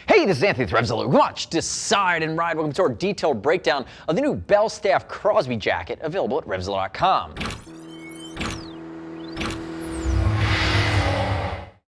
Hey, this is Anthony with RevZilla. Watch, decide, and ride. Welcome to our detailed breakdown of the new Belstaff Crosby Jacket, available at RevZilla.com.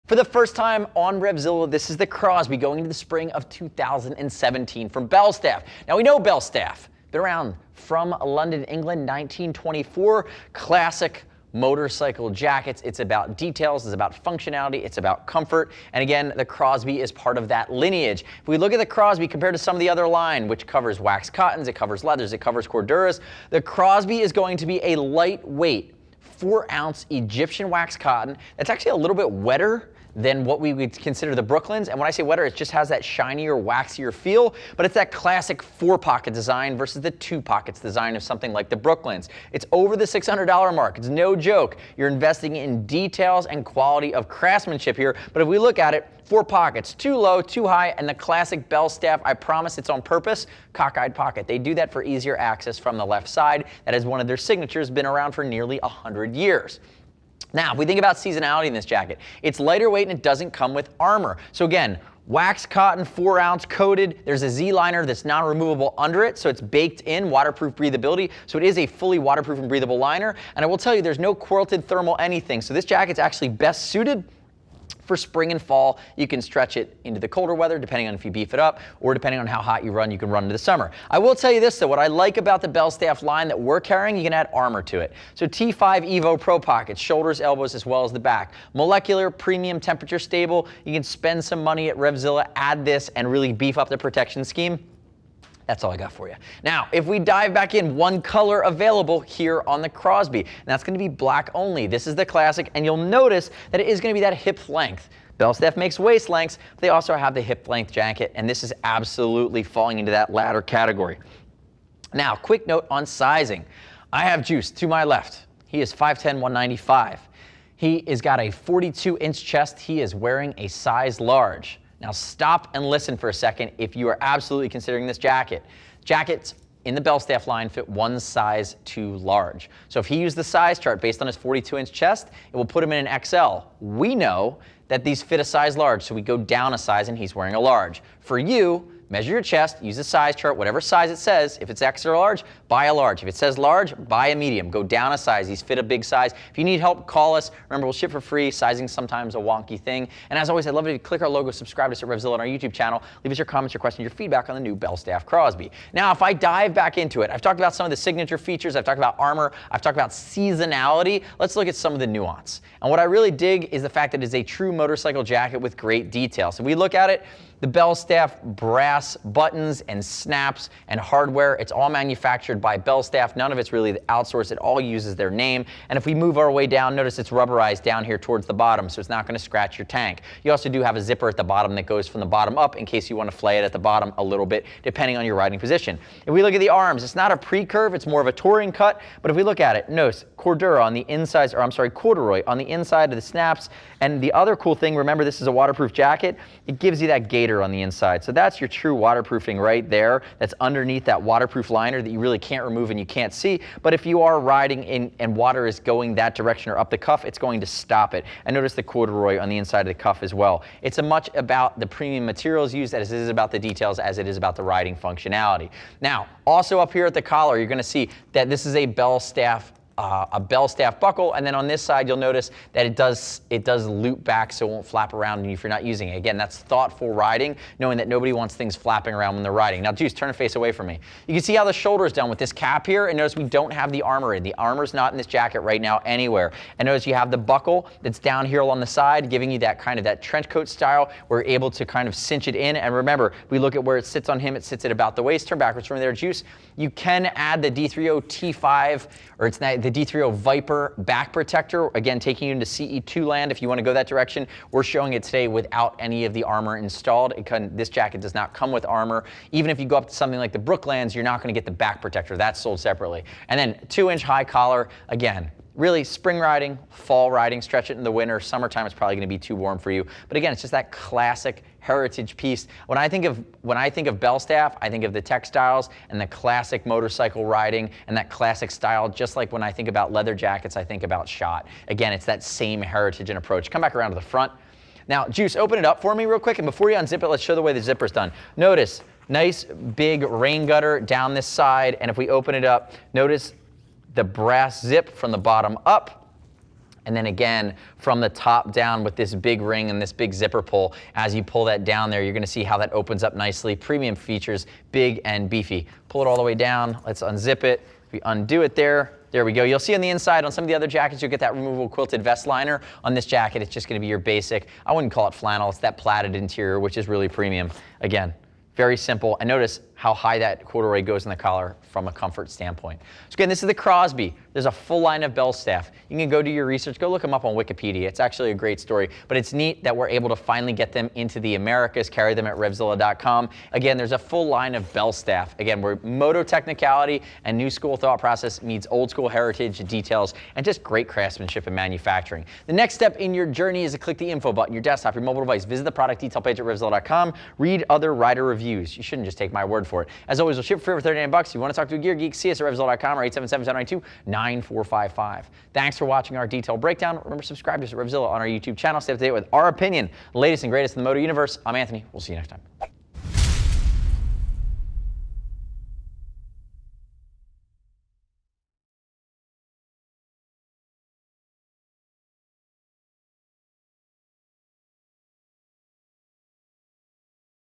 For the first time on RevZilla, this is the Crosby going into the spring of 2017 from Belstaff. Now we know Belstaff, been around from London, England, 1924, classic motorcycle jackets. It's about details, it's about functionality, it's about comfort, and again, the Crosby is part of that lineage. If we look at the Crosby compared to some of the other line, which covers wax cottons, it covers leathers, it covers corduroys, the Crosby is going to be a lightweight 4-ounce Egyptian wax cotton that's actually a little bit wetter than what we would consider the Brooklyns. And when I say wetter, it just has that shinier, waxier feel, but it's that classic 4-pocket design versus the 2 pockets design of something like the Brooklyns. It's over the $600 mark. It's no joke. You're investing in details and quality of craftsmanship here. But if we look at it, 4 pockets, too low, too high, and the classic Belstaff, I promise it's on purpose, cockeyed pocket. They do that for easier access from the left side. That is one of their signatures, been around for nearly 100 years. Now, if we think about seasonality in this jacket, it's lighter weight and it doesn't come with armor. So again, wax cotton, 4-ounce coated. There's a Z-liner that's non-removable under it, so it's baked in, waterproof breathability. So it is a fully waterproof and breathable liner. And I will tell you, there's no quilted thermal anything. So this jacket's actually best suited for spring and fall. You can stretch it into the colder weather, depending on if you beef it up, or depending on how hot you can run into the summer. I will tell you this though, what I like about the Belstaff line that we're carrying, you can add armor to it. So T5 Evo Pro pockets, shoulders, elbows, as well as the back. Molecular, premium, temperature stable. You can spend some money at RevZilla, add this, and really beef up the protection scheme. That's all I got for you. Now, if we dive back in, one color available here on the Crosby, and that's going to be black only. This is the classic, and you'll notice that it is going to be that hip length. Belstaff makes waist lengths, but they also have the hip length jacket, and this is absolutely falling into that latter category. Now, quick note on sizing. I have Juice to my left. He is 5'10", 195. He has got a 42-inch chest. He is wearing a size large. Now stop and listen for a second if you are absolutely considering this jacket. Jackets in the Belstaff line fit one size too large. So if he used the size chart based on his 42-inch chest, it will put him in an XL. We know that these fit a size large, so we go down a size and he's wearing a large. For you, measure your chest, use the size chart, whatever size it says. If it's extra large, buy a large. If it says large, buy a medium. Go down a size. These fit a big size. If you need help, call us. Remember, we'll ship for free. Sizing's sometimes a wonky thing. And as always, I'd love if you click our logo, subscribe to us at RevZilla on our YouTube channel. Leave us your comments, your questions, your feedback on the new Belstaff Crosby. Now, if I dive back into it, I've talked about some of the signature features. I've talked about armor. I've talked about seasonality. Let's look at some of the nuance. And what I really dig is the fact that it is a true motorcycle jacket with great detail. So we look at it, the Belstaff brass buttons and snaps and hardware, it's all manufactured by Belstaff. None of it's really outsourced. It all uses their name. And if we move our way down, notice it's rubberized down here towards the bottom, so it's not going to scratch your tank. You also do have a zipper at the bottom that goes from the bottom up in case you want to flay it at the bottom a little bit, depending on your riding position. If we look at the arms, it's not a pre-curve, it's more of a touring cut. But if we look at it, notice corduroy on the inside, corduroy on the inside of the snaps. And the other cool thing, remember this is a waterproof jacket, it gives you that gaiter on the inside. So that's your true waterproofing right there. That's underneath that waterproof liner that you really can't remove and you can't see. But if you are riding in and water is going that direction or up the cuff, it's going to stop it. And notice the corduroy on the inside of the cuff as well. It's as much about the premium materials used as it is about the details as it is about the riding functionality. Now, also up here at the collar, you're going to see that this is a Belstaff buckle, and then on this side you'll notice that it does loop back so it won't flap around if you're not using it. Again, that's thoughtful riding, knowing that nobody wants things flapping around when they're riding. Now Juice, turn and face away from me. You can see how the shoulder is done with this cap here, and notice we don't have the armor in. The armor's not in this jacket right now anywhere. And notice you have the buckle that's down here on the side, giving you that kind of that trench coat style. We're able to kind of cinch it in, and remember, we look at where it sits on him, it sits at about the waist. Turn backwards from there, Juice. You can add the D3O T5, or it's not the D3O Viper back protector, again taking you into CE2 land if you want to go that direction. We're showing it today without any of the armor installed. This jacket does not come with armor. Even if you go up to something like the Brooklands, you're not going to get the back protector. That's sold separately. And then 2-inch high collar, again, really spring riding, fall riding, stretch it in the winter. Summertime it's probably going to be too warm for you. But again, it's just that classic heritage piece. When I think of Belstaff, I think of the textiles and the classic motorcycle riding and that classic style, just like when I think about leather jackets, I think about shot. Again, it's that same heritage and approach. Come back around to the front. Now, Juice, open it up for me real quick, and before you unzip it, let's show the way the zipper's done. Notice, nice big rain gutter down this side, and if we open it up, notice the brass zip from the bottom up, and then again from the top down with this big ring and this big zipper pull. As you pull that down there, you're gonna see how that opens up nicely. Premium features, big and beefy. Pull it all the way down, let's unzip it. If we undo it there we go. You'll see on the inside, on some of the other jackets, you'll get that removable quilted vest liner. On this jacket, it's just gonna be your basic, I wouldn't call it flannel, it's that plaited interior, which is really premium. Again, very simple, and notice how high that corduroy goes in the collar from a comfort standpoint. So again, this is the Crosby. There's a full line of Belstaff. You can go do your research, go look them up on Wikipedia. It's actually a great story, but it's neat that we're able to finally get them into the Americas, carry them at RevZilla.com. Again, there's a full line of Belstaff. Again, where moto technicality and new school thought process meets old school heritage details and just great craftsmanship and manufacturing. The next step in your journey is to click the info button, your desktop, your mobile device, visit the product detail page at RevZilla.com, read other rider reviews. You shouldn't just take my word for it. As always, we'll ship for free for $39. If you want to talk to a gear geek, see us at RevZilla.com or 877-792-9455. Thanks for watching our detailed breakdown. Remember, subscribe to us at RevZilla on our YouTube channel. Stay up to date with our opinion, the latest and greatest in the moto universe. I'm Anthony. We'll see you next time.